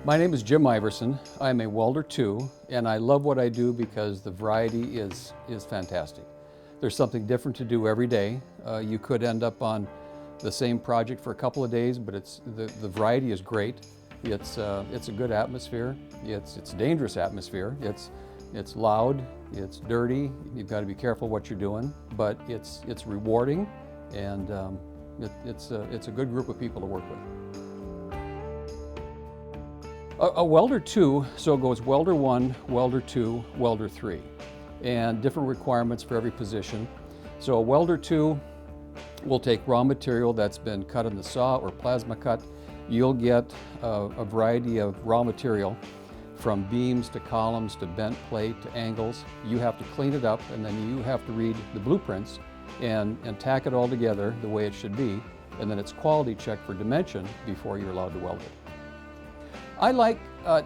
My name is Jim Iverson. I'm a welder too, and I love what I do because the variety is fantastic. There's something different to do every day. You could end up on the same project for a couple of days, but the variety is great. It's a good atmosphere. It's a dangerous atmosphere. It's loud. It's dirty. You've got to be careful what you're doing, but it's rewarding, and it's a good group of people to work with. A welder 2, so it goes welder 1, welder 2, welder 3, and different requirements for every position. So a welder 2 will take raw material that's been cut in the saw or plasma cut. You'll get a variety of raw material from beams to columns to bent plate to angles. You have to clean it up, and then you have to read the blueprints and tack it all together the way it should be, and then it's quality checked for dimension before you're allowed to weld it. I like,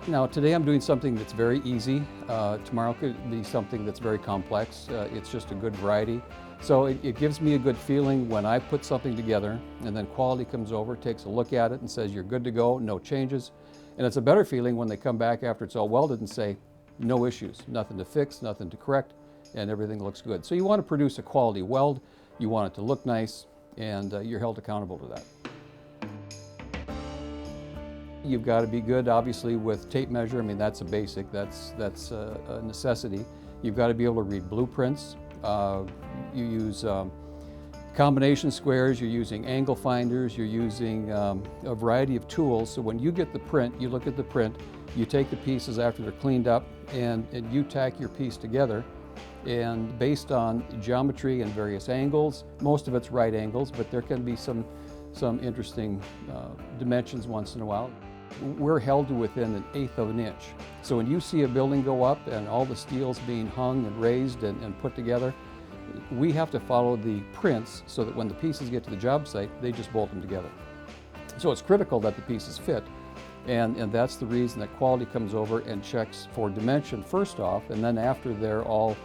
now today I'm doing something that's very easy. Tomorrow could be something that's very complex. It's just a good variety. So it gives me a good feeling when I put something together and then quality comes over, takes a look at it and says, you're good to go, no changes. And it's a better feeling when they come back after it's all welded and say, no issues, nothing to fix, nothing to correct, and everything looks good. So you want to produce a quality weld, you want it to look nice, and you're held accountable to that. You've got to be good, obviously, with tape measure. I mean, that's a basic, that's a necessity. You've got to be able to read blueprints. You use combination squares, you're using angle finders, you're using a variety of tools. So when you get the print, you look at the print, you take the pieces after they're cleaned up, and you tack your piece together. And based on geometry and various angles, most of it's right angles, but there can be some interesting dimensions once in a while. We're held to within 1/8 of an inch. So when you see a building go up and all the steel's being hung and raised and put together, we have to follow the prints so that when the pieces get to the job site, they just bolt them together. So it's critical that the pieces fit, and that's the reason that quality comes over and checks for dimension first off, and then after they're all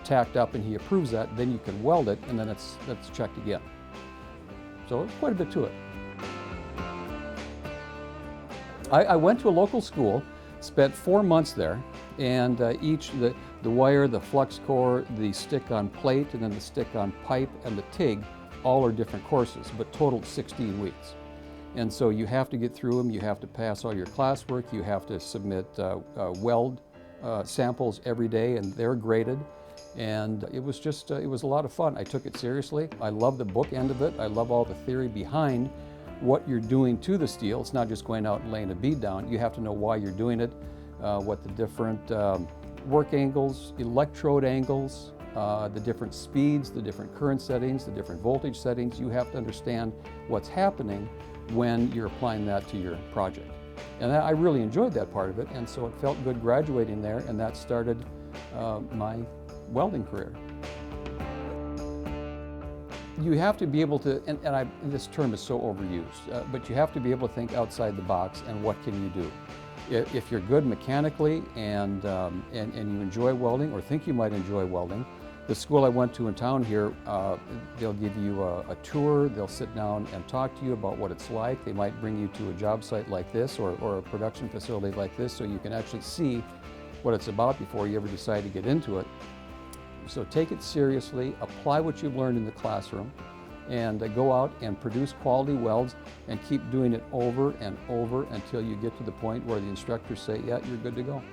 tacked up and he approves that, then you can weld it, and then that's checked again. So it's quite a bit to it. I went to a local school, spent 4 months there, and the wire, the flux core, the stick on plate, and then the stick on pipe, and the TIG, all are different courses, but totaled 16 weeks. And so you have to get through them, you have to pass all your classwork, you have to submit weld samples every day, and they're graded. And it was just, it was a lot of fun. I took it seriously. I love the book end of it. I love all the theory behind what you're doing to the steel. It's not just going out and laying a bead down. You have to know why you're doing it, what the different work angles, electrode angles, the different speeds, the different current settings, the different voltage settings. You have to understand what's happening when you're applying that to your project. And I really enjoyed that part of it, and so it felt good graduating there, and that started my welding career. You have to be able to, and this term is so overused, but you have to be able to think outside the box and what can you do. If you're good mechanically and you enjoy welding or think you might enjoy welding, the school I went to in town here, they'll give you a tour, they'll sit down and talk to you about what it's like. They might bring you to a job site like this or a production facility like this so you can actually see what it's about before you ever decide to get into it. So take it seriously, apply what you've learned in the classroom, and go out and produce quality welds and keep doing it over and over until you get to the point where the instructors say, yeah, you're good to go.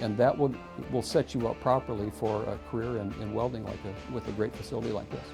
And that will set you up properly for a career in welding with a great facility like this.